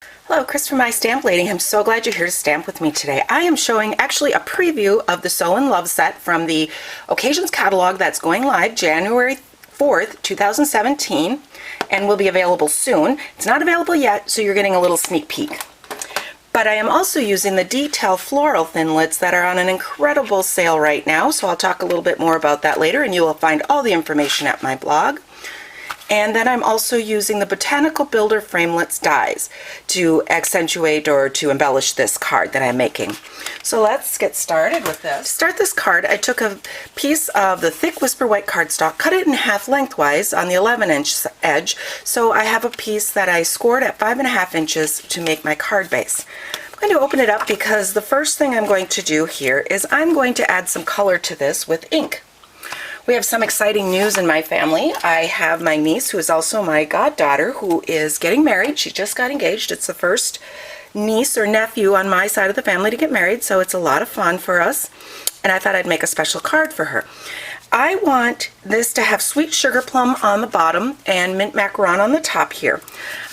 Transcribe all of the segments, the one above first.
Hello, Chris from My Stamp Lady. I'm so glad you're here to stamp with me today. I am showing actually a preview of the Sew in Love set from the Occasions catalog that's going live January 4th, 2017 and will be available soon. It's not available yet, so you're getting a little sneak peek. But I am also using the detail floral thinlits that are on an incredible sale right now, so I'll talk a little bit more about that later, and you will find all the information at my blog. And then I'm also using the Botanical Builder Framelits dies to accentuate or to embellish this card that I'm making. So let's get started with this. To start this card, I took a piece of the thick Whisper White cardstock, cut it in half lengthwise on the 11-inch edge, so I have a piece that I scored at 5.5 inches to make my card base. I'm going to open it up because the first thing I'm going to do here is I'm going to add some color to this with ink. We have some exciting news in my family. I have my niece, who is also my goddaughter, who is getting married. She just got engaged. It's the first niece or nephew on my side of the family to get married, so it's a lot of fun for us. And I thought I'd make a special card for her. I want this to have sweet sugar plum on the bottom and mint macaron on the top here.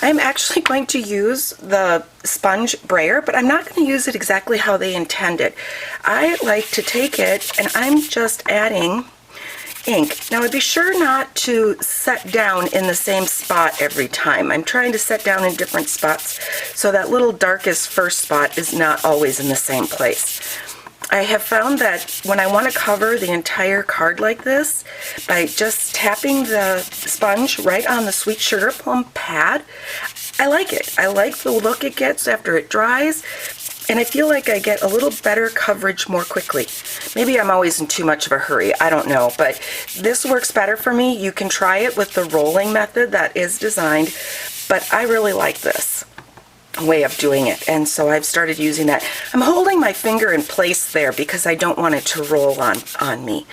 I'm actually going to use the sponge brayer, but I'm not going to use it exactly how they intended. I like to take it and I'm just adding ink. Now, I'd be sure not to set down in the same spot every time. I'm trying to set down in different spots so that little darkest first spot is not always in the same place. I have found that when I want to cover the entire card like this, by just tapping the sponge right on the sweet sugar plum pad, I like it. I like the look it gets after it dries, and I feel like I get a little better coverage more quickly. Maybe I'm always in too much of a hurry, I don't know, but this works better for me. You can try it with the rolling method that is designed, but I really like this way of doing it, and so I've started using that. I'm holding my finger in place there because I don't want it to roll on me.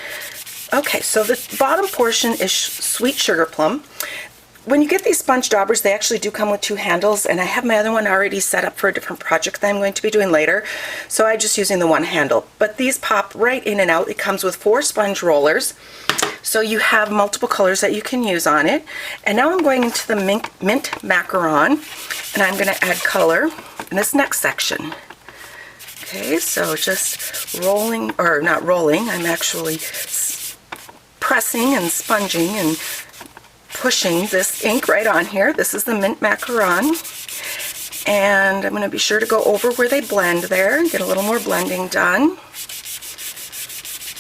Okay, so the bottom portion is sweet sugar plum. When you get these sponge daubers, they actually do come with 2 handles, and I have my other one already set up for a different project that I'm going to be doing later, so I'm just using the one handle. But these pop right in and out. It comes with 4 sponge rollers, so you have multiple colors that you can use on it. And now I'm going into the mint macaron, and I'm going to add color in this next section. Okay, so just rolling, or not rolling, I'm actually pressing and sponging and pushing this ink right on here. This is the mint macaron, and I'm going to be sure to go over where they blend there and get a little more blending done.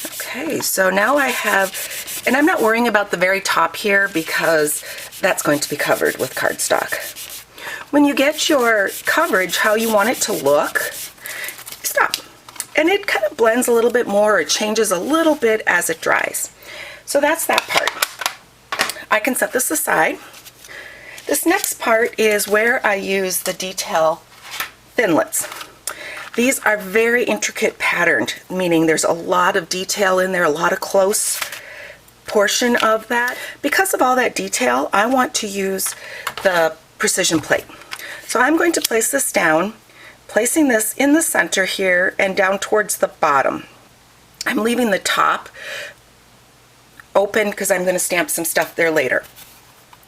Okay, so now I have, and I'm not worrying about the very top here because that's going to be covered with cardstock. When you get your coverage how you want it to look, stop. And it kind of blends a little bit more, or it changes a little bit as it dries. So that's that part. I can set this aside. This next part is where I use the detail thinlits. These are very intricate patterned, meaning there's a lot of detail in there, a lot of close portion of that. Because of all that detail, I want to use the precision plate. So I'm going to place this down, placing this in the center here and down towards the bottom. I'm leaving the top open because I'm going to stamp some stuff there later.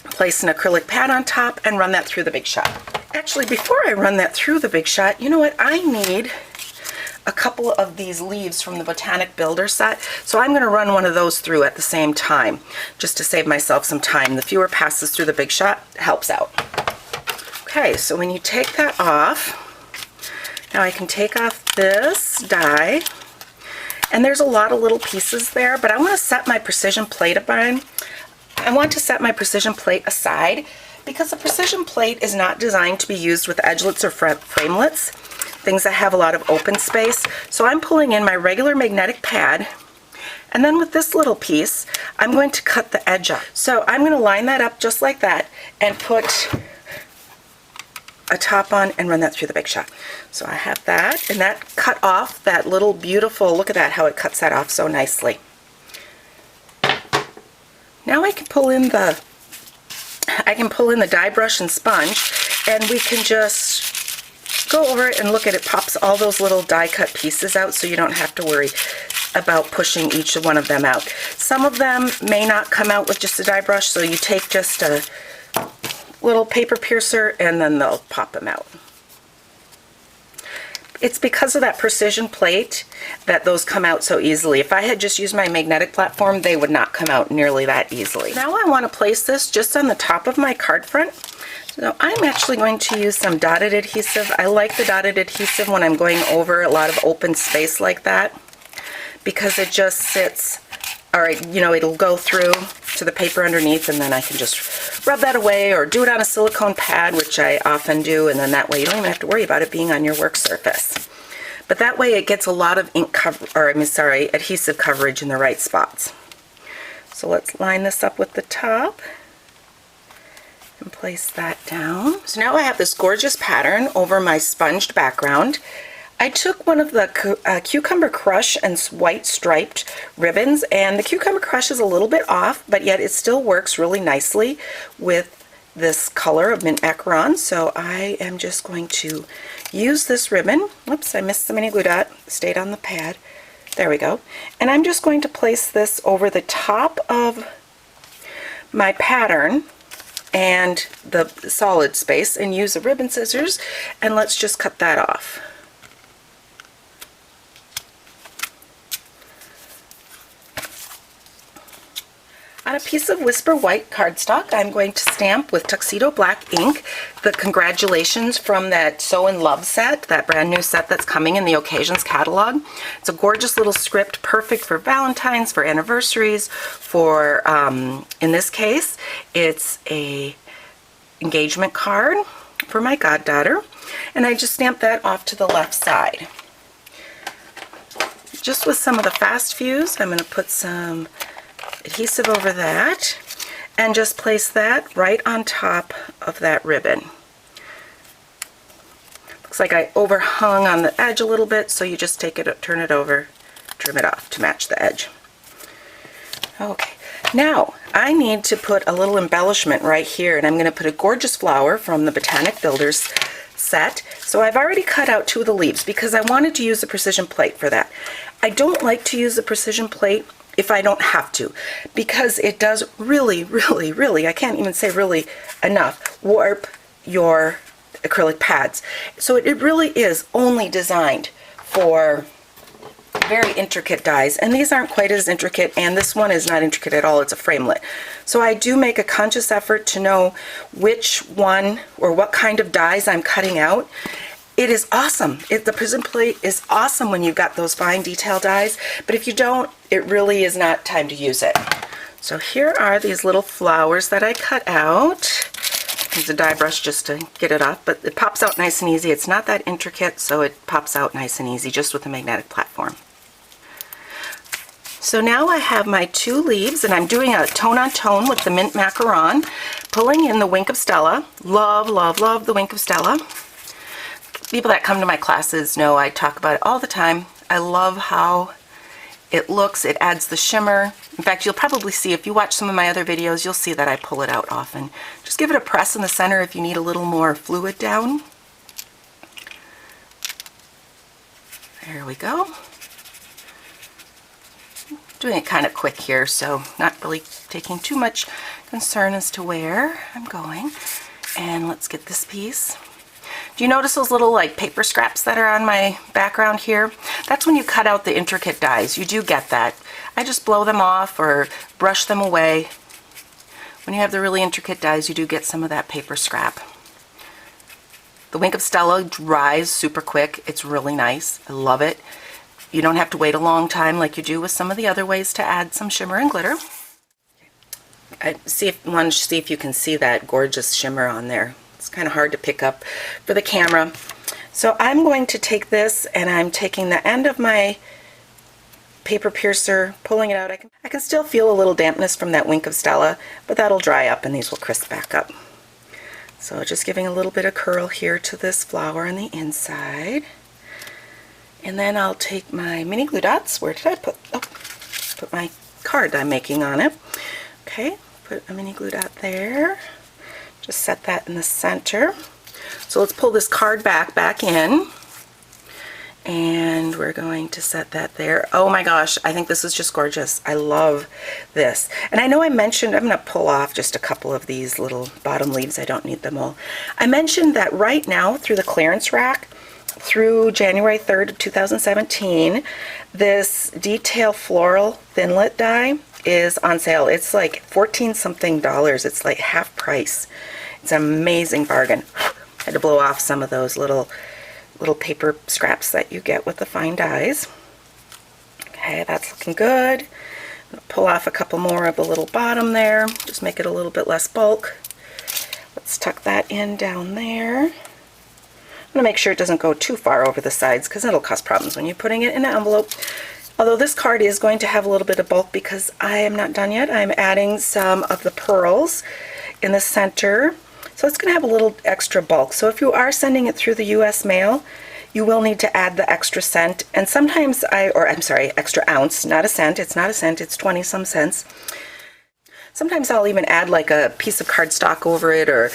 Place an acrylic pad on top and run that through the Big Shot. Actually, before I run that through the Big Shot, you know what? I need a couple of these leaves from the Botanic Builder set, so I'm going to run one of those through at the same time, just to save myself some time. The fewer passes through the Big Shot helps out. Okay, so when you take that off, now I can take off this die. And there's a lot of little pieces there, but I want to set my precision plate aside. I want to set my precision plate aside because the precision plate is not designed to be used with edgelets or framelits, things that have a lot of open space. So I'm pulling in my regular magnetic pad, and then with this little piece, I'm going to cut the edge up. So I'm going to line that up just like that and put a top on and run that through the Big Shot. So I have that, and that cut off that little beautiful, look at that, how it cuts that off so nicely. Now I can pull in the die brush and sponge, and we can just go over it and look at it. Pops all those little die cut pieces out, so you don't have to worry about pushing each one of them out. Some of them may not come out with just a die brush, so you take just a little paper piercer and then they'll pop them out. It's because of that precision plate that those come out so easily. If I had just used my magnetic platform, they would not come out nearly that easily. Now I want to place this just on the top of my card front. So I'm actually going to use some dotted adhesive. I like the dotted adhesive when I'm going over a lot of open space like that, because it just sits, or it'll go through to the paper underneath, and then I can just rub that away or do it on a silicone pad, which I often do, and then that way you don't even have to worry about it being on your work surface. But that way it gets a lot of adhesive coverage in the right spots. So let's line this up with the top and place that down. So now I have this gorgeous pattern over my sponged background. I took one of the Cucumber Crush and white striped ribbons, and the Cucumber Crush is a little bit off, but yet it still works really nicely with this color of mint macaron. So I am just going to use this ribbon. Oops, I missed the mini glue dot, stayed on the pad. There we go. And I'm just going to place this over the top of my pattern and the solid space and use the ribbon scissors, and let's just cut that off. On a piece of Whisper White cardstock, I'm going to stamp with Tuxedo Black ink the congratulations from that Sew in Love set, that brand new set that's coming in the Occasions catalog. It's a gorgeous little script, perfect for Valentine's, for anniversaries, for, in this case, it's a engagement card for my goddaughter. And I just stamped that off to the left side. Just with some of the fast fuse, I'm going to put some adhesive over that and just place that right on top of that ribbon. Looks like I overhung on the edge a little bit, so you just take it, turn it over, trim it off to match the edge. Okay, now I need to put a little embellishment right here, and I'm going to put a gorgeous flower from the Botanic Builders set. So I've already cut out 2 of the leaves because I wanted to use the precision plate for that. I don't like to use the precision plate if I don't have to, because it does really, I can't even say really enough, warp your acrylic pads. So it really is only designed for very intricate dies, and these aren't quite as intricate, and this one is not intricate at all. It's a framelit. So I do make a conscious effort to know which one or what kind of dies I'm cutting out. It is awesome. The precision plate is awesome when you've got those fine detail dies, but if you don't, it really is not time to use it. So here are these little flowers that I cut out. Use a die brush just to get it off, but it pops out nice and easy. It's not that intricate, so it pops out nice and easy just with a magnetic platform. So now I have my 2 leaves, and I'm doing a tone on tone with the mint macaron, pulling in the Wink of Stella. Love, love, love the Wink of Stella. People that come to my classes know I talk about it all the time. I love how it looks. It adds the shimmer. In fact, you'll probably see, if you watch some of my other videos, you'll see that I pull it out often. Just give it a press in the center if you need a little more fluid down. There we go. Doing it kind of quick here, so not really taking too much concern as to where I'm going. And let's get this piece. Do you notice those little like paper scraps that are on my background here? That's when you cut out the intricate dies. You do get that. I just blow them off or brush them away. When you have the really intricate dies, you do get some of that paper scrap. The Wink of Stella dries super quick. It's really nice. I love it. You don't have to wait a long time like you do with some of the other ways to add some shimmer and glitter. I want to see if you can see that gorgeous shimmer on there. It's kind of hard to pick up for the camera. So I'm going to take this, and I'm taking the end of my paper piercer, pulling it out. I can still feel a little dampness from that Wink of Stella, but that'll dry up and these will crisp back up. So just giving a little bit of curl here to this flower on the inside. And then I'll take my mini glue dots. Where did I put? Oh, put my card I'm making on it. Okay, put a mini glue dot there. Just set that in the center. So let's pull this card back in, And we're going to set that there. Oh my gosh, I think this is just gorgeous. I love this. And I know I mentioned, I'm going to pull off just a couple of these little bottom leaves. I don't need them all. I mentioned that right now through the clearance rack, through January 3rd of 2017, this detail floral thinlit die is on sale. It's like 14 something dollars. It's like half price. It's an amazing bargain. Had to blow off some of those little paper scraps that you get with the fine dies. Okay, that's looking good. Pull off a couple more of the little bottom there. Just make it a little bit less bulk. Let's tuck that in down there. I'm going to make sure it doesn't go too far over the sides because it'll cause problems when you're putting it in an envelope. Although this card is going to have a little bit of bulk because I am not done yet. I'm adding some of the pearls in the center. So it's going to have a little extra bulk. So if you are sending it through the US mail, you will need to add the extra cent. And sometimes extra ounce, not a cent. It's not a cent, it's 20 some cents. Sometimes I'll even add like a piece of cardstock over it or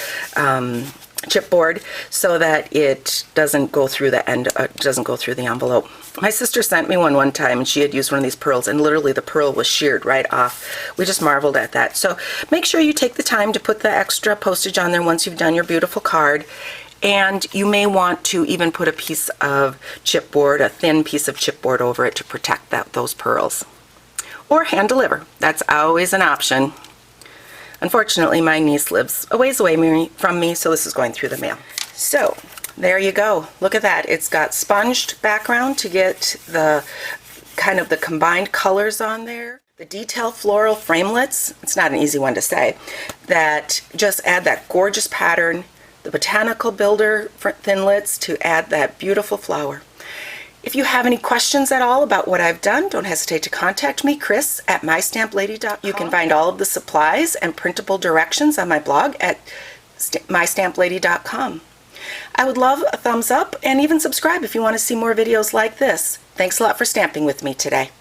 chipboard so that it doesn't go through the envelope. My sister sent me one time and she had used one of these pearls and literally the pearl was sheared right off. We just marveled at that. So make sure you take the time to put the extra postage on there once you've done your beautiful card. And you may want to even put a piece of chipboard, a thin piece of chipboard over it to protect those pearls. Or hand deliver. That's always an option. Unfortunately, my niece lives a ways away from me, so this is going through the mail. So, there you go. Look at that. It's got sponged background to get the kind of the combined colors on there. The detail floral framelits, it's not an easy one to say, that just add that gorgeous pattern. The botanical builder thinlits to add that beautiful flower. If you have any questions at all about what I've done, don't hesitate to contact me, Chris, at mystamplady.com. You can find all of the supplies and printable directions on my blog at mystamplady.com. I would love a thumbs up and even subscribe if you want to see more videos like this. Thanks a lot for stamping with me today.